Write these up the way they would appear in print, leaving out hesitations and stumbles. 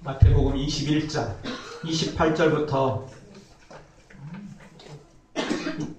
마태복음 21장 28절부터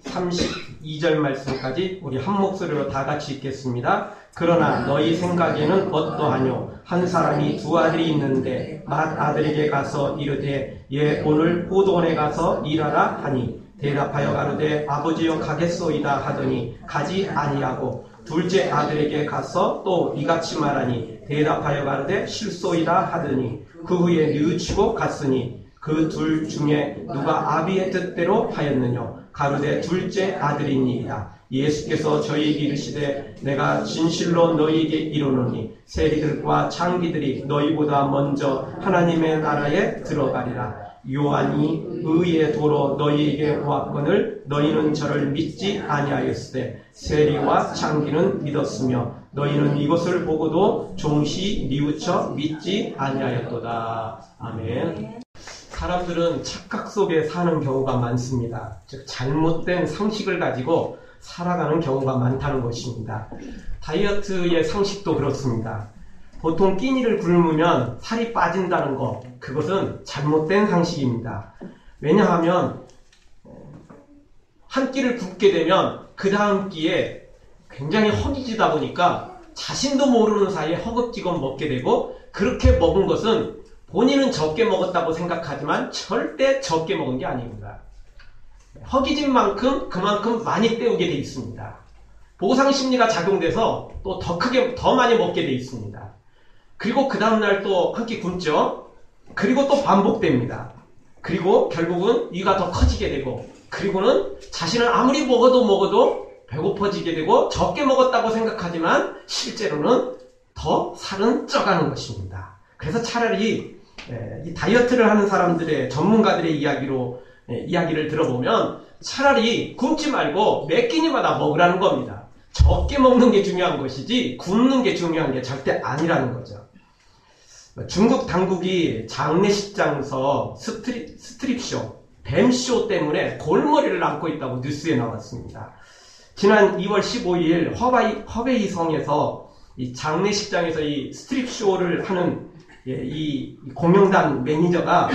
32절 말씀까지 우리 한 목소리로 다 같이 읽겠습니다. 그러나 너희 생각에는 어떠하뇨? 한 사람이 두 아들이 있는데 맏아들에게 가서 이르되 얘 오늘 포도원에 가서 일하라 하니 대답하여 가로되 아버지여 가겠소이다 하더니 가지 아니하고 둘째 아들에게 가서 또 이같이 말하니 대답하여 가로되 싫소이다 하더니 그 후에 뉘우치고 갔으니 그 둘 중에 누가 아비의 뜻대로 하였느냐? 가로되 둘째 아들이니이다. 예수께서 저희에게 이르시되 내가 진실로 너희에게 이르노니 세리들과 창기들이 너희보다 먼저 하나님의 나라에 들어가리라. 요한이 의의 도로 너희에게 보았거늘 너희는 저를 믿지 아니하였으되 세리와 창기는 믿었으며 너희는 이것을 보고도 종시 뉘우쳐 믿지 아니하였도다. 아멘. 사람들은 착각 속에 사는 경우가 많습니다. 즉 잘못된 상식을 가지고 살아가는 경우가 많다는 것입니다. 다이어트의 상식도 그렇습니다. 보통 끼니를 굶으면 살이 빠진다는 것, 그것은 잘못된 상식입니다. 왜냐하면 한 끼를 굶게 되면 그 다음 끼에 굉장히 허기지다 보니까 자신도 모르는 사이에 허겁지겁 먹게 되고, 그렇게 먹은 것은 본인은 적게 먹었다고 생각하지만 절대 적게 먹은 게 아닙니다. 허기진 만큼 그만큼 많이 때우게 돼 있습니다. 보상심리가 작용돼서 또 더 크게 더 많이 먹게 돼 있습니다. 그리고 그 다음날 또 한 끼 굶죠. 그리고 또 반복됩니다. 그리고 결국은 위가 더 커지게 되고, 그리고는 자신은 아무리 먹어도 배고파지게 되고 적게 먹었다고 생각하지만 실제로는 더 살은 쪄가는 것입니다. 그래서 차라리 이 다이어트를 하는 사람들의 전문가들의 이야기를 들어보면 차라리 굶지 말고 몇 끼니마다 먹으라는 겁니다. 적게 먹는 게 중요한 것이지 굶는 게 중요한 게 절대 아니라는 거죠. 중국 당국이 장례식장에서 스트립쇼, 뱀쇼 때문에 골머리를 앓고 있다고 뉴스에 나왔습니다. 지난 2월 15일 허베이성에서 이 장례식장에서 이 스트립쇼를 하는 이 공연단 매니저가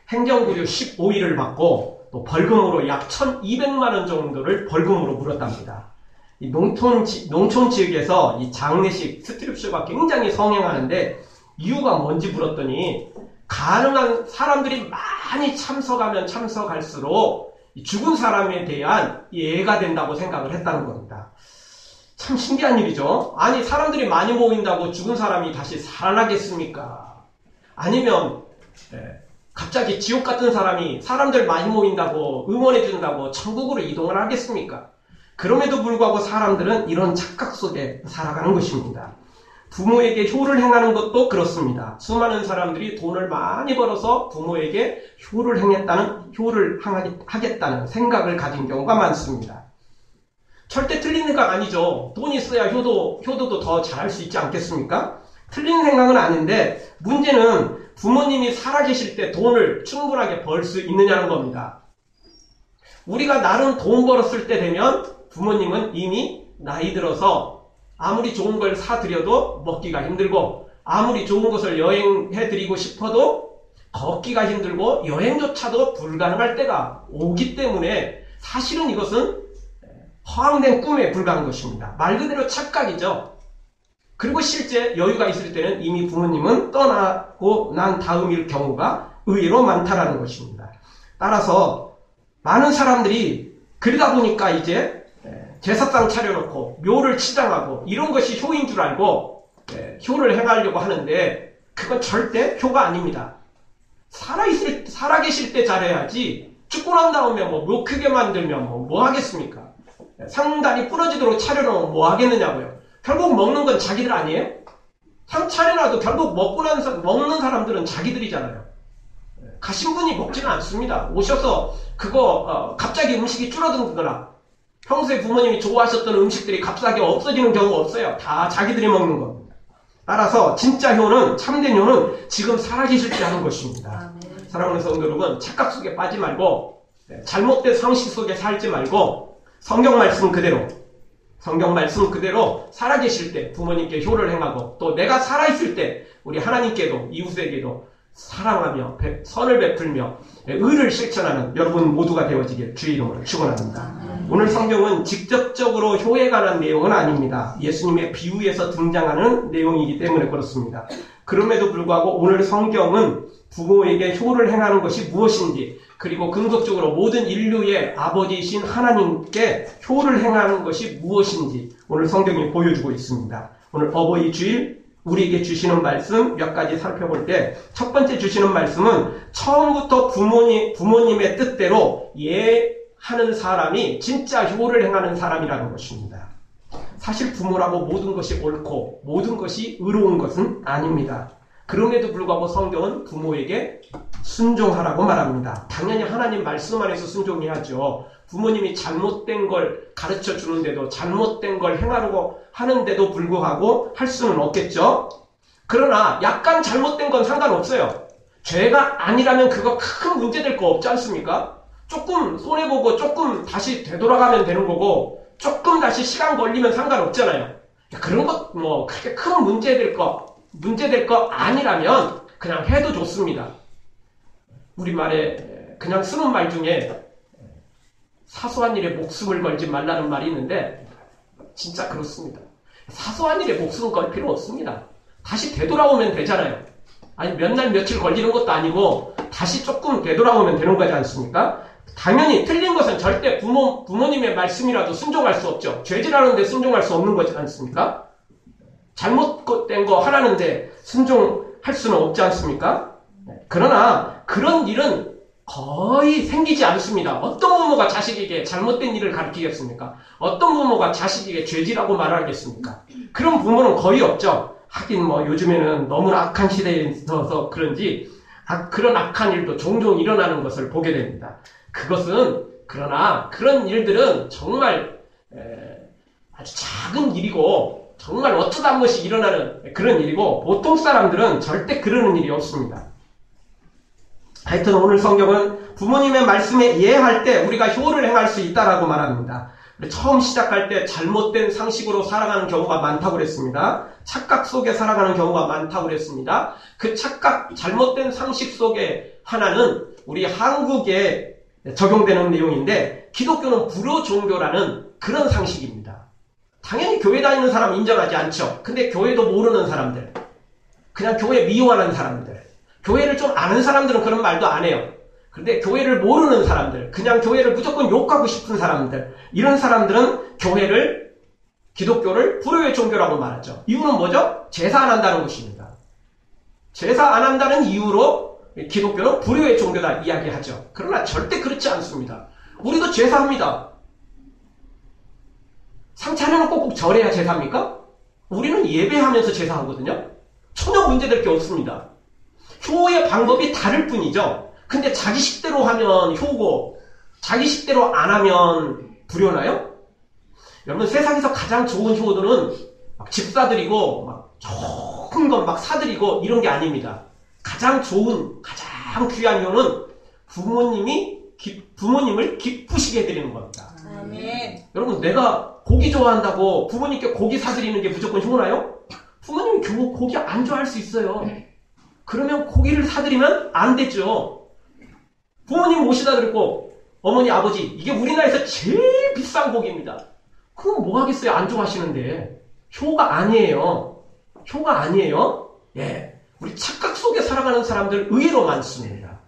행정구류 15일을 받고 또 벌금으로 약 1,200만 원 정도를 벌금으로 물었답니다. 이 농촌 지역에서 이 장례식 스트립쇼가 굉장히 성행하는데 이유가 뭔지 물었더니 가능한 사람들이 많이 참석하면 참석할수록 죽은 사람에 대한 예가 된다고 생각을 했다는 겁니다. 참 신기한 일이죠. 아니 사람들이 많이 모인다고 죽은 사람이 다시 살아나겠습니까? 아니면 갑자기 지옥 같은 사람이 사람들 많이 모인다고 응원해준다고 천국으로 이동을 하겠습니까? 그럼에도 불구하고 사람들은 이런 착각 속에 살아가는 것입니다. 부모에게 효를 행하는 것도 그렇습니다. 수많은 사람들이 돈을 많이 벌어서 부모에게 효를 하겠다는 생각을 가진 경우가 많습니다. 절대 틀린 생각 아니죠. 돈 있어야 효도도 더 잘할 수 있지 않겠습니까? 틀린 생각은 아닌데 문제는 부모님이 살아계실 때 돈을 충분하게 벌 수 있느냐는 겁니다. 우리가 나름 돈 벌었을 때 되면 부모님은 이미 나이 들어서 아무리 좋은 걸 사드려도 먹기가 힘들고, 아무리 좋은 곳을 여행해드리고 싶어도 걷기가 힘들고 여행조차도 불가능할 때가 오기 때문에 사실은 이것은 허황된 꿈에 불과한 것입니다. 말 그대로 착각이죠. 그리고 실제 여유가 있을 때는 이미 부모님은 떠나고 난 다음일 경우가 의외로 많다라는 것입니다. 따라서 많은 사람들이 그러다 보니까 이제 제사상 차려놓고 묘를 치장하고 이런 것이 효인 줄 알고 효를 행하려고 하는데 그건 절대 효가 아닙니다. 살아계실 때 잘해야지 죽고 난 다음에 묘 크게 만들면 뭐 하겠습니까? 상다리 부러지도록 차려놓으면 뭐 하겠느냐고요. 결국 먹는 건 자기들 아니에요? 상 차려놔도 결국 먹는 사람들은 자기들이잖아요. 가신 분이 먹지는 않습니다. 오셔서 갑자기 음식이 줄어든거나 평소에 부모님이 좋아하셨던 음식들이 갑자기 없어지는 경우가 없어요. 다 자기들이 먹는 겁니다. 따라서 진짜 효는, 참된 효는 지금 살아계실 때 하는 것입니다. 사랑하는 성도 여러분, 착각 속에 빠지 말고 잘못된 상식 속에 살지 말고 성경 말씀 그대로 살아계실 때 부모님께 효를 행하고 또 내가 살아있을 때 우리 하나님께도 이웃에게도 사랑하며 선을 베풀며 의를 실천하는 여러분 모두가 되어지길 주의 이름으로 축원합니다. 오늘 성경은 직접적으로 효에 관한 내용은 아닙니다. 예수님의 비유에서 등장하는 내용이기 때문에 그렇습니다. 그럼에도 불구하고 오늘 성경은 부모에게 효를 행하는 것이 무엇인지, 그리고 근본적으로 모든 인류의 아버지이신 하나님께 효를 행하는 것이 무엇인지 오늘 성경이 보여주고 있습니다. 오늘 어버이 주일 우리에게 주시는 말씀 몇 가지 살펴볼 때, 첫 번째 주시는 말씀은 처음부터 부모님의 뜻대로 하는 사람이 진짜 효를 행하는 사람이라는 것입니다. 사실 부모라고 모든 것이 옳고 모든 것이 의로운 것은 아닙니다. 그럼에도 불구하고 성경은 부모에게 순종하라고 말합니다. 당연히 하나님 말씀 안에서 순종해야죠. 부모님이 잘못된 걸 가르쳐 주는데도, 잘못된 걸 행하려고 하는데도 불구하고 할 수는 없겠죠. 그러나 약간 잘못된 건 상관없어요. 죄가 아니라면 그거 큰 문제될 거 없지 않습니까? 조금 손해보고 조금 다시 되돌아가면 되는 거고, 조금 다시 시간 걸리면 상관없잖아요. 그런 것 그렇게 큰 문제될 거 아니라면 그냥 해도 좋습니다. 우리말에 그냥 쓰는 말 중에 사소한 일에 목숨을 걸지 말라는 말이 있는데 진짜 그렇습니다. 사소한 일에 목숨을 걸 필요 없습니다. 다시 되돌아오면 되잖아요. 아니 몇 날 며칠 걸리는 것도 아니고 다시 조금 되돌아오면 되는 거지 않습니까? 당연히 틀린 것은 절대 부모님의 말씀이라도 순종할 수 없죠. 죄질하는데 순종할 수 없는 거지 않습니까? 잘못된 거 하라는데 순종할 수는 없지 않습니까? 그러나 그런 일은 거의 생기지 않습니다. 어떤 부모가 자식에게 잘못된 일을 가르치겠습니까? 어떤 부모가 자식에게 죄질하고 말하겠습니까? 그런 부모는 거의 없죠. 하긴 요즘에는 너무나 악한 시대에 있어서 그런지 그런 악한 일도 종종 일어나는 것을 보게 됩니다. 그러나 그런 일들은 정말 아주 작은 일이고 정말 어쩌다 한 번씩 일어나는 그런 일이고, 보통 사람들은 절대 그러는 일이 없습니다. 하여튼 오늘 성경은 부모님의 말씀에 예할 때 우리가 효를 행할 수 있다라고 말합니다. 처음 시작할 때 잘못된 상식으로 살아가는 경우가 많다고 그랬습니다. 착각 속에 살아가는 경우가 많다고 그랬습니다. 그 잘못된 상식 속에 하나는 우리 한국에 적용되는 내용인데, 기독교는 불효 종교라는 그런 상식입니다. 당연히 교회 다니는 사람 인정하지 않죠. 근데 교회도 모르는 사람들, 그냥 교회 미워하는 사람들, 교회를 좀 아는 사람들은 그런 말도 안 해요. 근데 교회를 모르는 사람들, 그냥 교회를 무조건 욕하고 싶은 사람들, 이런 사람들은 기독교를 불효의 종교라고 말하죠. 이유는 뭐죠? 제사 안 한다는 것입니다. 제사 안 한다는 이유로 기독교는 불효의 종교다 이야기하죠. 그러나 절대 그렇지 않습니다. 우리도 제사합니다. 상 차려놓고 꼭 절해야 제사입니까? 우리는 예배하면서 제사하거든요. 전혀 문제될 게 없습니다. 효의 방법이 다를 뿐이죠. 근데 자기 식대로 하면 효고 자기 식대로 안 하면 불효나요? 여러분, 세상에서 가장 좋은 효도는 막 집사드리고 막 좋은 건 막 사드리고 이런 게 아닙니다. 가장 좋은, 가장 귀한 효는 부모님을 기쁘시게 해드리는 겁니다. 아멘. 여러분, 내가 고기 좋아한다고 부모님께 고기 사드리는 게 무조건 효나요? 부모님이 고기 안 좋아할 수 있어요. 그러면 고기를 사드리면 안 되죠. 부모님 모시다 드리고, 어머니, 아버지, 이게 우리나라에서 제일 비싼 고기입니다. 그럼 뭐 하겠어요? 안 좋아하시는데. 효가 아니에요. 효가 아니에요. 예. 우리 착각 속에 살아가는 사람들 의외로 많습니다.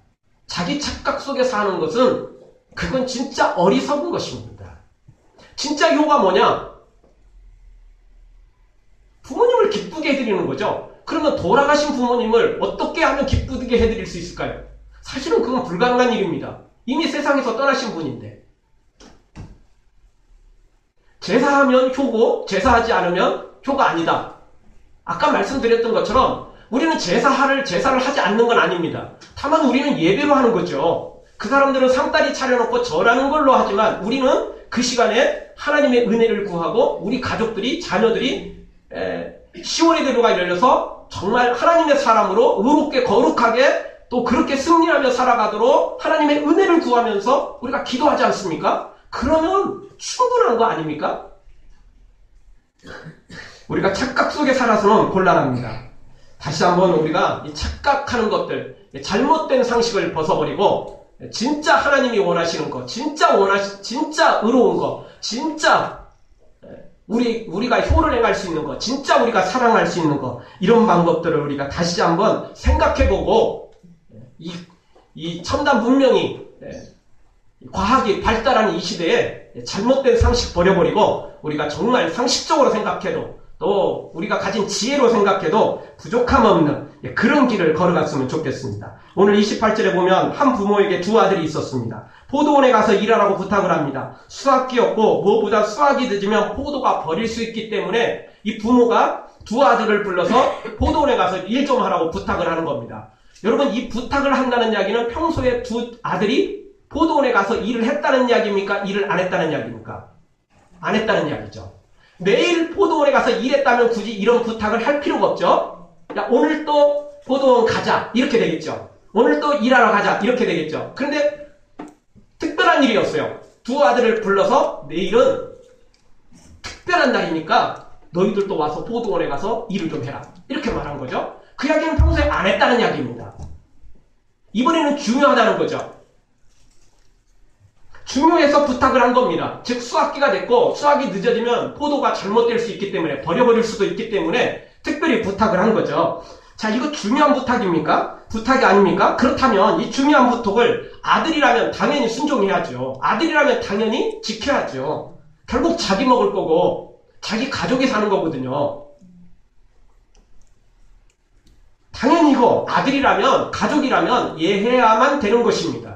자기 착각 속에 사는 것은 그건 진짜 어리석은 것입니다. 진짜 효가 뭐냐? 부모님을 기쁘게 해드리는 거죠. 그러면 돌아가신 부모님을 어떻게 하면 기쁘게 해드릴 수 있을까요? 사실은 그건 불가능한 일입니다. 이미 세상에서 떠나신 분인데. 제사하면 효고 제사하지 않으면 효가 아니다. 아까 말씀드렸던 것처럼 우리는 제사를 하지 않는 건 아닙니다. 다만 우리는 예배로 하는 거죠. 그 사람들은 상다리 차려놓고 절하는 걸로 하지만 우리는 그 시간에 하나님의 은혜를 구하고 우리 가족들이, 자녀들이 10월의 대로가 열려서 정말 하나님의 사람으로 의롭게 거룩하게 또 그렇게 승리하며 살아가도록 하나님의 은혜를 구하면서 우리가 기도하지 않습니까? 그러면 충분한 거 아닙니까? 우리가 착각 속에 살아서는 곤란합니다. 다시 한번 우리가 이 착각하는 것들, 잘못된 상식을 벗어버리고 진짜 하나님이 원하시는 것, 진짜 의로운 것, 진짜 우리가 효를 행할 수 있는 것, 진짜 우리가 사랑할 수 있는 것, 이런 방법들을 우리가 다시 한번 생각해보고 이 첨단 문명이 과학이 발달하는 이 시대에 잘못된 상식 버려버리고 우리가 정말 상식적으로 생각해도 또 우리가 가진 지혜로 생각해도 부족함 없는 그런 길을 걸어갔으면 좋겠습니다. 오늘 28절에 보면 한 부모에게 두 아들이 있었습니다. 포도원에 가서 일하라고 부탁을 합니다. 수확기였고 무엇보다 수확이 늦으면 포도가 버릴 수 있기 때문에 이 부모가 두 아들을 불러서 포도원에 가서 일 좀 하라고 부탁을 하는 겁니다. 여러분, 이 부탁을 한다는 이야기는 평소에 두 아들이 포도원에 가서 일을 했다는 이야기입니까? 일을 안 했다는 이야기입니까? 안 했다는 이야기죠. 매일 포도원에 가서 일했다면 굳이 이런 부탁을 할 필요가 없죠. 야, 오늘 또 포도원 가자, 이렇게 되겠죠. 오늘 또 일하러 가자, 이렇게 되겠죠. 그런데 특별한 일이었어요. 두 아들을 불러서 내일은 특별한 날이니까 너희들도 와서 포도원에 가서 일을 좀 해라, 이렇게 말한 거죠. 그 이야기는 평소에 안 했다는 이야기입니다. 이번에는 중요하다는 거죠. 중요해서 부탁을 한 겁니다. 즉 수확기가 됐고 수확이 늦어지면 포도가 잘못될 수 있기 때문에 버려버릴 수도 있기 때문에 특별히 부탁을 한 거죠. 자, 이거 중요한 부탁입니까? 부탁이 아닙니까? 그렇다면 이 중요한 부탁을 아들이라면 당연히 순종해야죠. 아들이라면 당연히 지켜야죠. 결국 자기 먹을 거고 자기 가족이 사는 거거든요. 당연히 이거 아들이라면 가족이라면 이해해야만 되는 것입니다.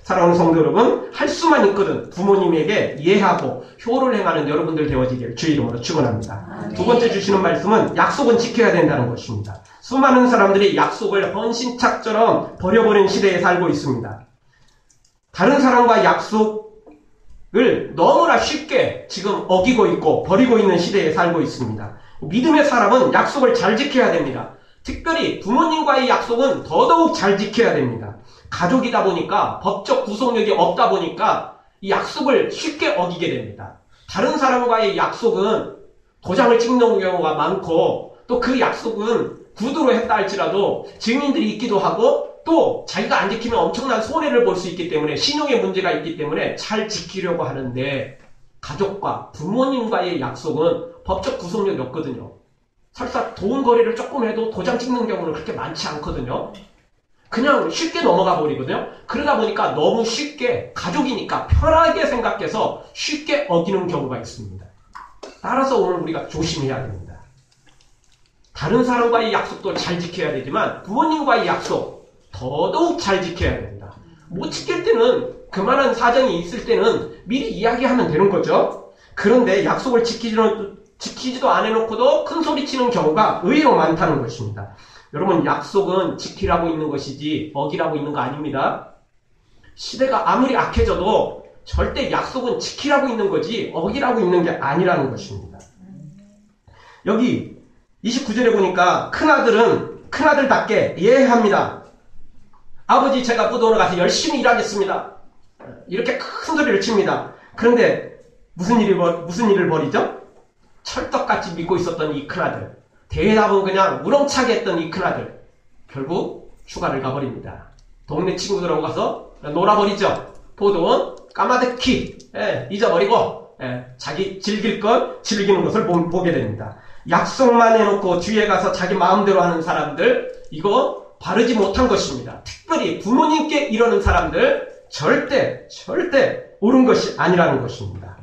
사랑하는 성도 여러분, 할 수만 있거든 부모님에게 이해하고 효를 행하는 여러분들 되어지기를 주의 이름으로 축원합니다. 두 번째 주시는 말씀은 약속은 지켜야 된다는 것입니다. 수많은 사람들이 약속을 헌신착처럼 버려버린 시대에 살고 있습니다. 다른 사람과 약속을 너무나 쉽게 지금 어기고 있고 버리고 있는 시대에 살고 있습니다. 믿음의 사람은 약속을 잘 지켜야 됩니다. 특별히 부모님과의 약속은 더더욱 잘 지켜야 됩니다. 가족이다 보니까 법적 구속력이 없다 보니까 이 약속을 쉽게 어기게 됩니다. 다른 사람과의 약속은 도장을 찍는 경우가 많고 또 그 약속은 구두로 했다 할지라도 증인들이 있기도 하고 또 자기가 안 지키면 엄청난 손해를 볼 수 있기 때문에 신용의 문제가 있기 때문에 잘 지키려고 하는데 가족과 부모님과의 약속은 법적 구속력이 없거든요. 설사 돈 거래를 조금 해도 도장 찍는 경우는 그렇게 많지 않거든요. 그냥 쉽게 넘어가 버리거든요. 그러다 보니까 너무 쉽게 가족이니까 편하게 생각해서 쉽게 어기는 경우가 있습니다. 따라서 오늘 우리가 조심해야 됩니다. 다른 사람과의 약속도 잘 지켜야 되지만 부모님과의 약속 더더욱 잘 지켜야 됩니다. 못 지킬 때는 그만한 사정이 있을 때는 미리 이야기하면 되는 거죠. 그런데 약속을 지키지도 안 해놓고도 큰 소리 치는 경우가 의외로 많다는 것입니다. 여러분, 약속은 지키라고 있는 것이지 어기라고 있는 거 아닙니다. 시대가 아무리 악해져도 절대 약속은 지키라고 있는 거지 어기라고 있는 게 아니라는 것입니다. 여기 29절에 보니까 큰아들은 큰아들답게 예합니다. 아버지, 제가 포도원에 가서 열심히 일하겠습니다. 이렇게 큰 소리를 칩니다. 그런데 무슨 일을 벌이죠? 철떡같이 믿고 있었던 이 큰아들, 대답은 그냥 무렁차게 했던 이 큰아들, 결국 휴가를 가버립니다. 동네 친구들하고 가서 놀아버리죠. 포도원 까마득히 잊어버리고 자기 즐길 것 즐기는 것을 보게 됩니다. 약속만 해놓고 뒤에 가서 자기 마음대로 하는 사람들, 이거 바르지 못한 것입니다. 특별히 부모님께 이러는 사람들 절대 옳은 것이 아니라는 것입니다.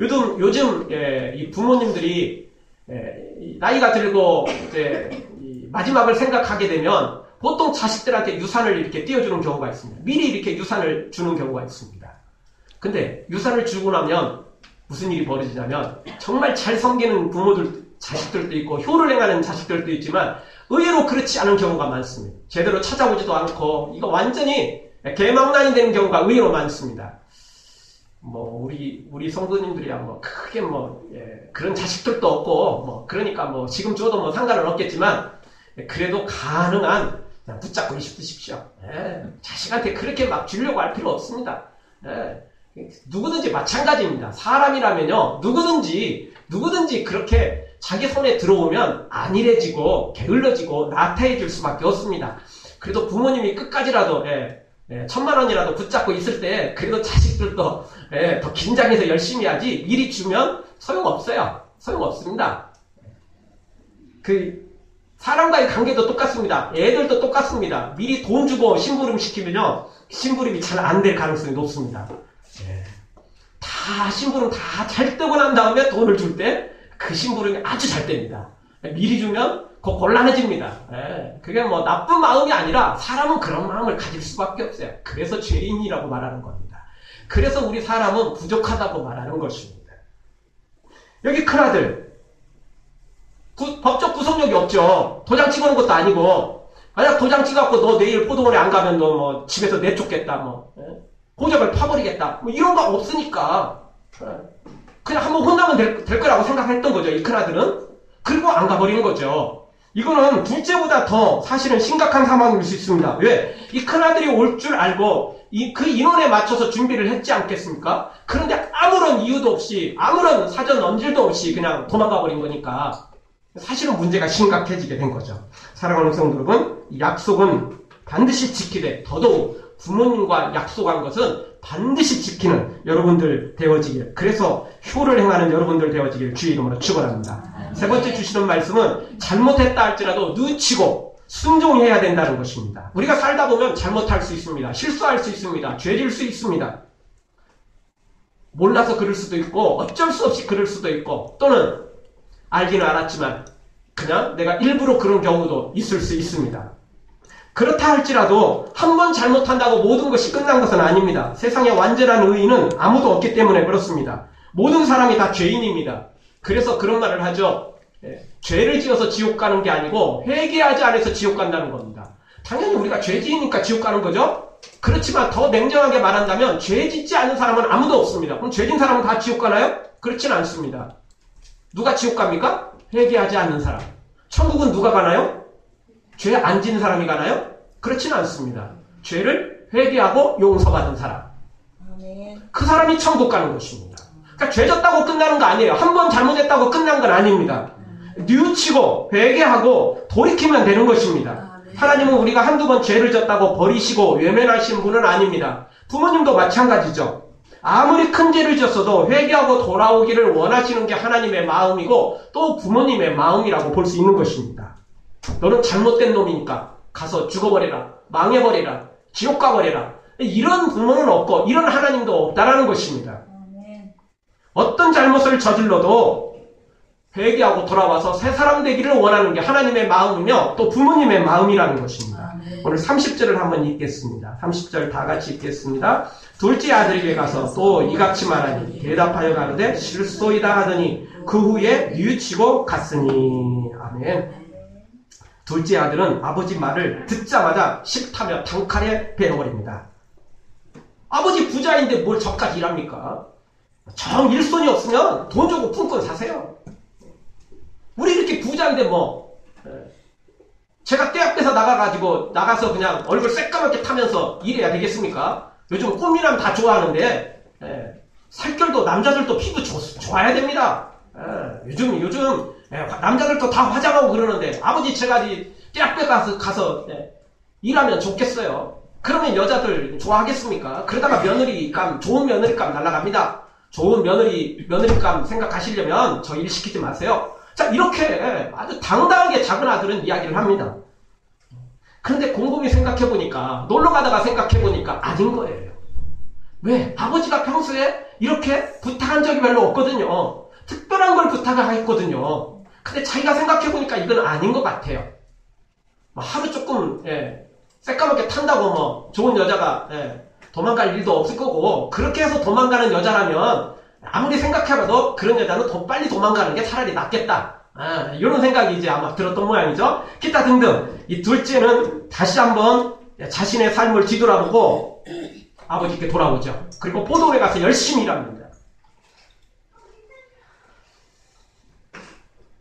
요즘 이 부모님들이 나이가 들고 이제 마지막을 생각하게 되면 보통 자식들한테 유산을 이렇게 띄워주는 경우가 있습니다. 미리 이렇게 유산을 주는 경우가 있습니다. 근데 유산을 주고 나면 무슨 일이 벌어지냐면 정말 잘 섬기는 자식들도 있고 효를 행하는 자식들도 있지만 의외로 그렇지 않은 경우가 많습니다. 제대로 찾아오지도 않고 이거 완전히 개망난이 되는 경우가 의외로 많습니다. 우리 성도님들이야 크게 그런 자식들도 없고 그러니까 지금 줘도 상관은 없겠지만 그래도 가능한 그냥 붙잡고 있으십시오. 자식한테 그렇게 막 주려고 할 필요 없습니다. 누구든지 마찬가지입니다. 사람이라면요 누구든지 그렇게 자기 손에 들어오면 안일해지고 게을러지고 나태해질 수밖에 없습니다. 그래도 부모님이 끝까지라도 1,000만 원이라도 붙잡고 있을 때 그래도 자식들도 더 긴장해서 열심히 하지 미리 주면 소용없어요. 소용없습니다. 사람과의 관계도 똑같습니다. 애들도 똑같습니다. 미리 돈 주고 심부름 시키면요 심부름이 잘 안 될 가능성이 높습니다. 다 심부름 다 잘 뜨고 난 다음에 돈을 줄 때 그 심부름이 아주 잘 됩니다. 미리 주면 그 곤란해집니다. 그게 뭐 나쁜 마음이 아니라 사람은 그런 마음을 가질 수밖에 없어요. 그래서 죄인이라고 말하는 겁니다. 그래서 우리 사람은 부족하다고 말하는 것입니다. 여기 큰아들 법적 구속력이 없죠. 도장 찍어놓은 것도 아니고 만약 도장 찍어갖고 너 내일 포도원에 안 가면 너 뭐 집에서 내쫓겠다 호적을 파버리겠다 이런 거 없으니까 그냥 한번 혼나면 될 거라고 생각했던 거죠. 이 큰아들은. 그리고 안 가버리는 거죠. 이거는 둘째보다 더 사실은 심각한 상황일 수 있습니다. 왜? 이 큰아들이 올 줄 알고 그 인원에 맞춰서 준비를 했지 않겠습니까? 그런데 아무런 이유도 없이 아무런 사전 언질도 없이 그냥 도망가 버린 거니까 사실은 문제가 심각해지게 된 거죠. 사랑하는 성도 여러분, 약속은 반드시 지키되 더더욱 부모님과 약속한 것은 반드시 지키는 여러분들 되어지길, 그래서 효를 행하는 여러분들 되어지길 주의 이름으로 축원합니다. 세 번째 주시는 말씀은 잘못했다 할지라도 누치고 순종해야 된다는 것입니다. 우리가 살다 보면 잘못할 수 있습니다. 실수할 수 있습니다. 죄질 수 있습니다. 몰라서 그럴 수도 있고 어쩔 수 없이 그럴 수도 있고 또는 알기는 알았지만 그냥 내가 일부러 그런 경우도 있을 수 있습니다. 그렇다 할지라도 한 번 잘못한다고 모든 것이 끝난 것은 아닙니다. 세상에 완전한 의인은 아무도 없기 때문에 그렇습니다. 모든 사람이 다 죄인입니다. 그래서 그런 말을 하죠. 죄를 지어서 지옥 가는 게 아니고 회개하지 않아서 지옥 간다는 겁니다. 당연히 우리가 죄 지으니까 지옥 가는 거죠. 그렇지만 더 냉정하게 말한다면 죄 짓지 않은 사람은 아무도 없습니다. 그럼 죄진 사람은 다 지옥 가나요? 그렇지는 않습니다. 누가 지옥 갑니까? 회개하지 않는 사람. 천국은 누가 가나요? 죄 안 지는 사람이 가나요? 그렇지는 않습니다. 죄를 회개하고 용서받은 사람. 그 사람이 천국 가는 것입니다. 그러니까 죄 졌다고 끝나는 거 아니에요. 한 번 잘못했다고 끝난 건 아닙니다. 뉘우치고 회개하고 돌이키면 되는 것입니다. 하나님은 우리가 한두 번 죄를 졌다고 버리시고 외면하신 분은 아닙니다. 부모님도 마찬가지죠. 아무리 큰 죄를 졌어도 회개하고 돌아오기를 원하시는 게 하나님의 마음이고 또 부모님의 마음이라고 볼 수 있는 것입니다. 너는 잘못된 놈이니까 가서 죽어버려라, 망해버려라, 지옥 가버려라. 이런 부모는 없고 이런 하나님도 없다라는 것입니다. 어떤 잘못을 저질러도 회개하고 돌아와서 새 사람 되기를 원하는 게 하나님의 마음이며 또 부모님의 마음이라는 것입니다. 오늘 30절을 한번 읽겠습니다. 30절 다 같이 읽겠습니다. 둘째 아들에게 가서 또 이같이 말하니 대답하여 가로되 실소이다 하더니 그 후에 뉘우치고 갔으니. 아멘. 둘째 아들은 아버지 말을 듣자마자 싫다며 단칼에 베어버립니다. 아버지 부자인데 뭘 저까지 일합니까? 정 일손이 없으면 돈 주고 품권 사세요. 우리 이렇게 부자인데 제가 떼약 빼서 나가서 그냥 얼굴 새까맣게 타면서 일해야 되겠습니까? 요즘 꽃미남 다 좋아하는데 살결도 남자들도 피부 좋아야 됩니다. 요즘 남자들도 다 화장하고 그러는데 아버지 제가 떼약 빼 가서 일하면 좋겠어요. 그러면 여자들 좋아하겠습니까? 그러다가 며느리감, 좋은 며느리감 날아갑니다. 좋은 며느리감 생각하시려면 저 일 시키지 마세요. 자, 이렇게 아주 당당하게 작은 아들은 이야기를 합니다. 그런데 곰곰이 생각해보니까, 놀러 가다가 생각해보니까 아닌 거예요. 왜? 아버지가 평소에 이렇게 부탁한 적이 별로 없거든요. 특별한 걸 부탁을 했거든요. 근데 자기가 생각해보니까 이건 아닌 것 같아요. 하루 조금, 새까맣게 탄다고 좋은 여자가, 도망갈 일도 없을 거고, 그렇게 해서 도망가는 여자라면, 아무리 생각해봐도 그런 여자는 더 빨리 도망가는 게 차라리 낫겠다. 이런 생각이 이제 아마 들었던 모양이죠. 기타 등등. 이 둘째는 다시 한번 자신의 삶을 뒤돌아보고 아버지께 돌아오죠. 그리고 포도원에 가서 열심히 일합니다.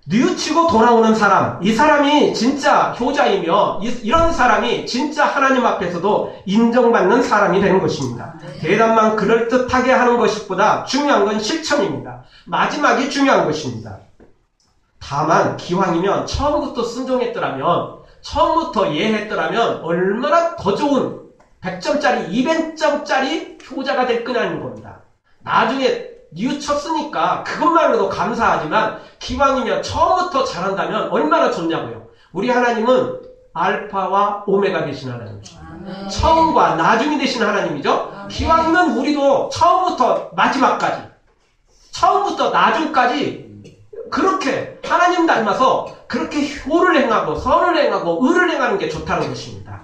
뉘우치고 돌아오는 사람, 이 사람이 진짜 효자이며 이런 사람이 진짜 하나님 앞에서도 인정받는 사람이 되는 것입니다. 대답만 그럴듯하게 하는 것보다 중요한 건 실천입니다. 마지막이 중요한 것입니다. 다만 기왕이면 처음부터 순종했더라면, 처음부터 예했더라면 얼마나 더 좋은 100점짜리, 200점짜리 효자가 될 거냐는 겁니다. 나중에 뉘우쳤으니까 그것만으로도 감사하지만 기왕이면 처음부터 잘한다면 얼마나 좋냐고요. 우리 하나님은 알파와 오메가 되신 하나님이죠. 처음과 나중이 되신 하나님이죠. 기왕이면 우리도 처음부터 마지막까지, 처음부터 나중까지 그렇게 하나님 닮아서 그렇게 효를 행하고 선을 행하고 의를 행하는 게 좋다는 것입니다.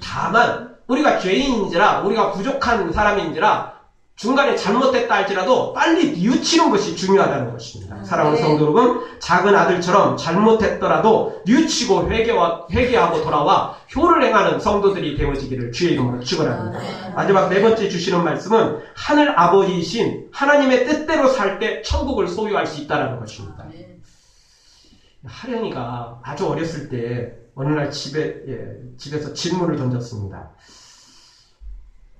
다만 우리가 죄인인지라, 우리가 부족한 사람인지라 중간에 잘못됐다 할지라도 빨리 뉘우치는 것이 중요하다는 것입니다. 사랑하는 성도 여러분, 작은 아들처럼 잘못했더라도 뉘우치고 회개하고 돌아와 효를 행하는 성도들이 되어지기를 주의 이름으로 축원합니다. 마지막 네 번째 주시는 말씀은 하늘 아버지이신 하나님의 뜻대로 살 때 천국을 소유할 수 있다는 것입니다. 하령이가 아주 어렸을 때 어느 날 집에서 질문을 던졌습니다.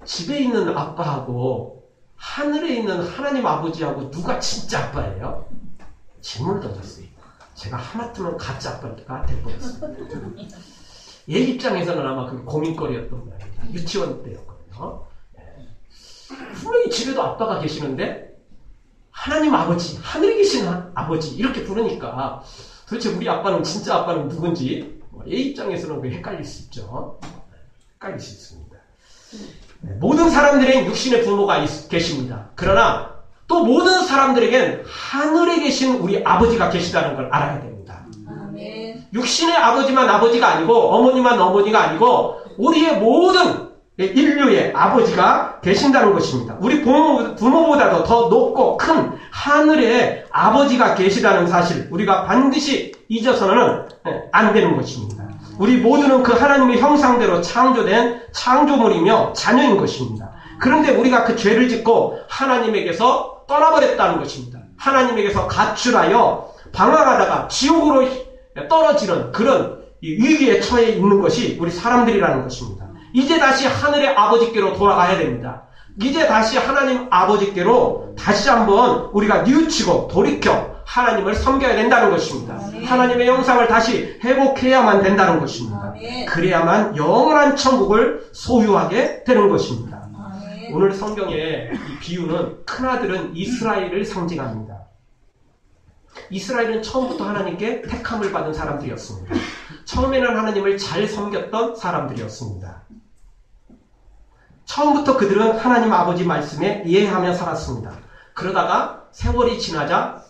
집에 있는 아빠하고 하늘에 있는 하나님 아버지하고 누가 진짜 아빠예요? 질문을 던졌어요. 제가 하마터면 가짜 아빠가 될 뻔했어요. 얘 입장에서는 아마 그게 고민거리였던 거예요. 유치원 때였거든요. 분명히 집에도 아빠가 계시는데 하나님 아버지, 하늘에 계신 아버지 이렇게 부르니까 도대체 우리 아빠는 진짜 아빠는 누군지 얘 입장에서는 헷갈릴 수 있죠. 헷갈릴 수 있습니다. 모든 사람들에겐 육신의 부모가 계십니다. 그러나 또 모든 사람들에겐 하늘에 계신 우리 아버지가 계시다는 걸 알아야 됩니다. 아멘. 육신의 아버지만 아버지가 아니고 어머니만 어머니가 아니고 우리의 모든 인류의 아버지가 계신다는 것입니다. 우리 부모보다도 더 높고 큰 하늘에 아버지가 계시다는 사실 우리가 반드시 잊어서는 안 되는 것입니다. 우리 모두는 그 하나님의 형상대로 창조된 창조물이며 자녀인 것입니다. 그런데 우리가 그 죄를 짓고 하나님에게서 떠나버렸다는 것입니다. 하나님에게서 가출하여 방황하다가 지옥으로 떨어지는 그런 위기에 처해 있는 것이 우리 사람들이라는 것입니다. 이제 다시 하늘의 아버지께로 돌아가야 됩니다. 이제 다시 하나님 아버지께로 다시 한번 우리가 뉘우치고 돌이켜 하나님을 섬겨야 된다는 것입니다. 아멘. 하나님의 형상을 다시 회복해야만 된다는 것입니다. 아멘. 그래야만 영원한 천국을 소유하게 되는 것입니다. 아멘. 오늘 성경의 이 비유는 큰아들은 이스라엘을 상징합니다. 이스라엘은 처음부터 하나님께 택함을 받은 사람들이었습니다. 처음에는 하나님을 잘 섬겼던 사람들이었습니다. 처음부터 그들은 하나님 아버지 말씀에 이해하며 살았습니다. 그러다가 세월이 지나자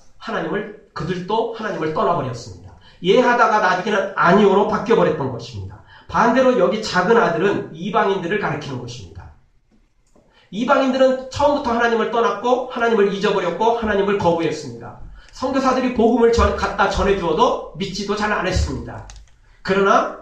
그들도 하나님을 떠나버렸습니다. 이해하다가 나중에는 아니오로 바뀌어버렸던 것입니다. 반대로 여기 작은 아들은 이방인들을 가리키는 것입니다. 이방인들은 처음부터 하나님을 떠났고 하나님을 잊어버렸고 하나님을 거부했습니다. 선교사들이 복음을 갖다 전해주어도 믿지도 잘 안 했습니다. 그러나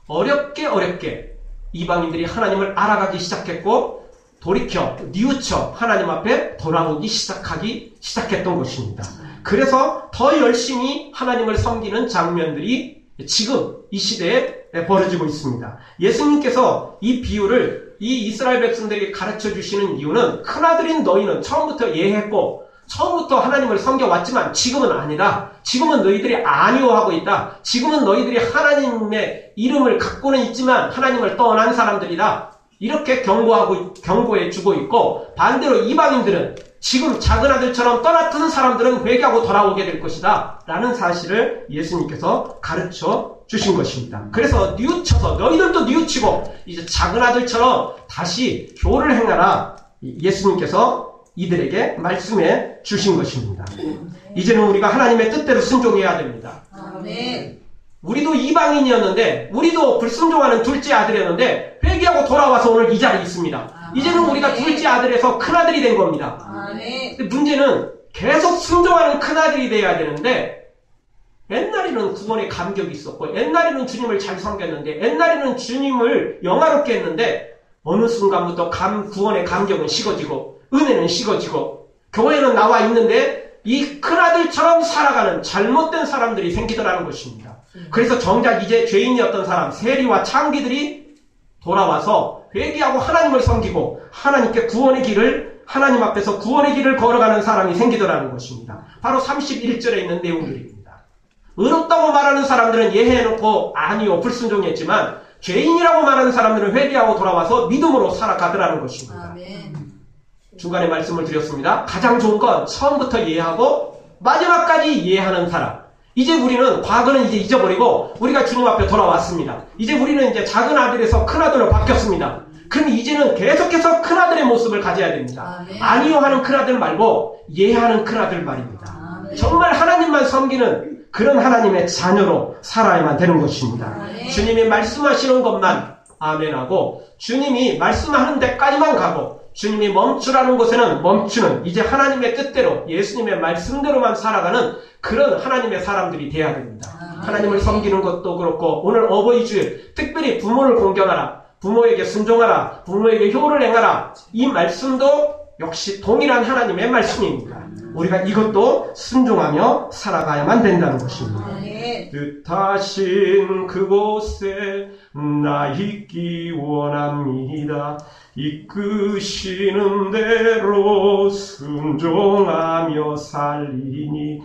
어렵게 이방인들이 하나님을 알아가기 시작했고 돌이켜 뉘우쳐 하나님 앞에 돌아오기 시작했던 것입니다. 그래서 더 열심히 하나님을 섬기는 장면들이 지금 이 시대에 벌어지고 있습니다. 예수님께서 이 비유를 이 이스라엘 백성들에게 가르쳐 주시는 이유는 큰아들인 너희는 처음부터 예했고 처음부터 하나님을 섬겨왔지만 지금은 아니다. 지금은 너희들이 아니오하고 있다. 지금은 너희들이 하나님의 이름을 갖고는 있지만 하나님을 떠난 사람들이다. 이렇게 경고해 주고 있고 반대로 이방인들은 지금 작은 아들처럼 떠났던 사람들은 회개하고 돌아오게 될 것이다. 라는 사실을 예수님께서 가르쳐 주신 것입니다. 그래서 뉘우쳐서 너희들도 뉘우치고 이제 작은 아들처럼 다시 교를 행하라. 예수님께서 이들에게 말씀해 주신 것입니다. 이제는 우리가 하나님의 뜻대로 순종해야 됩니다. 아멘. 우리도 이방인이었는데 우리도 불순종하는 둘째 아들이었는데 회개하고 돌아와서 오늘 이 자리에 있습니다. 아멘. 이제는 우리가 둘째 아들에서 큰아들이 된 겁니다. 아멘. 근데 문제는 계속 순종하는 큰아들이 돼야 되는데 옛날에는 구원의 감격이 있었고 옛날에는 주님을 잘 섬겼는데 옛날에는 주님을 영화롭게 했는데 어느 순간부터 구원의 감격은 식어지고 은혜는 식어지고 교회는 나와 있는데 이 큰아들처럼 살아가는 잘못된 사람들이 생기더라는 것입니다. 그래서 정작 이제 죄인이었던 사람 세리와 창기들이 돌아와서 회개하고 하나님을 섬기고 하나님 앞에서 구원의 길을 걸어가는 사람이 생기더라는 것입니다. 바로 31절에 있는 내용들입니다. 의롭다고 말하는 사람들은 예해놓고 아니요 불순종했지만 죄인이라고 말하는 사람들은 회개하고 돌아와서 믿음으로 살아가더라는 것입니다. 아멘. 중간에 말씀을 드렸습니다. 가장 좋은 건 처음부터 이해하고 마지막까지 이해하는 사람. 이제 우리는 과거는 이제 잊어버리고 우리가 주님 앞에 돌아왔습니다. 이제 우리는 이제 작은 아들에서 큰 아들로 바뀌었습니다. 그럼 이제는 계속해서 큰 아들의 모습을 가져야 됩니다. 아니요 하는 큰 아들 말고 예하는 큰 아들 말입니다. 정말 하나님만 섬기는 그런 하나님의 자녀로 살아야만 되는 것입니다. 주님이 말씀하시는 것만 아멘하고 주님이 말씀하는 데까지만 가고 주님이 멈추라는 곳에는 멈추는 이제 하나님의 뜻대로 예수님의 말씀대로만 살아가는 그런 하나님의 사람들이 돼야 됩니다. 하나님을 섬기는 것도 그렇고 오늘 어버이 주일 특별히 부모를 공경하라, 부모에게 순종하라, 부모에게 효를 행하라, 이 말씀도 역시 동일한 하나님의 말씀입니다. 우리가 이것도 순종하며 살아가야만 된다는 것입니다. 뜻하신 그곳에 나 있기 원합니다. 이끄시는 대로 순종하며 살리니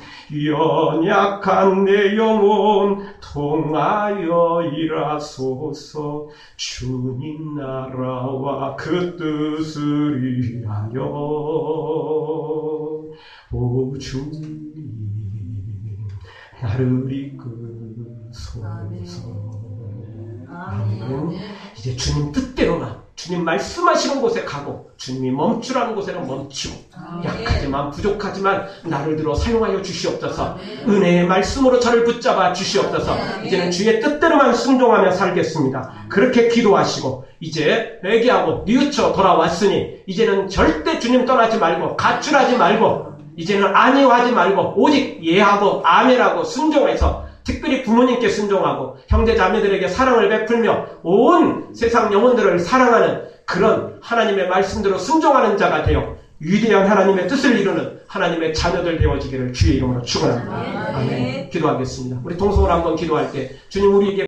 연약한 내 영혼 통하여 일하소서. 주님 나라와 그 뜻을 위하여 오 주님 나를 이끌소서. 아멘. 이제 주님 뜻대로만 주님 말씀하시는 곳에 가고 주님이 멈추라는 곳에는 멈추고 약하지만 부족하지만 나를 들어 사용하여 주시옵소서. 은혜의 말씀으로 저를 붙잡아 주시옵소서. 이제는 주의 뜻대로만 순종하며 살겠습니다. 그렇게 기도하시고 이제 회개하고 뉘우쳐 돌아왔으니 이제는 절대 주님 떠나지 말고 가출하지 말고 이제는 아니요 하지 말고 오직 예하고 아멘하고 순종해서 특별히 부모님께 순종하고 형제 자매들에게 사랑을 베풀며 온 세상 영혼들을 사랑하는 그런 하나님의 말씀대로 순종하는 자가 되어 위대한 하나님의 뜻을 이루는 하나님의 자녀들 되어지기를 주의 이름으로 축원합니다. 아멘. 기도하겠습니다. 우리 동성으로 한번 기도할 때 주님 우리에게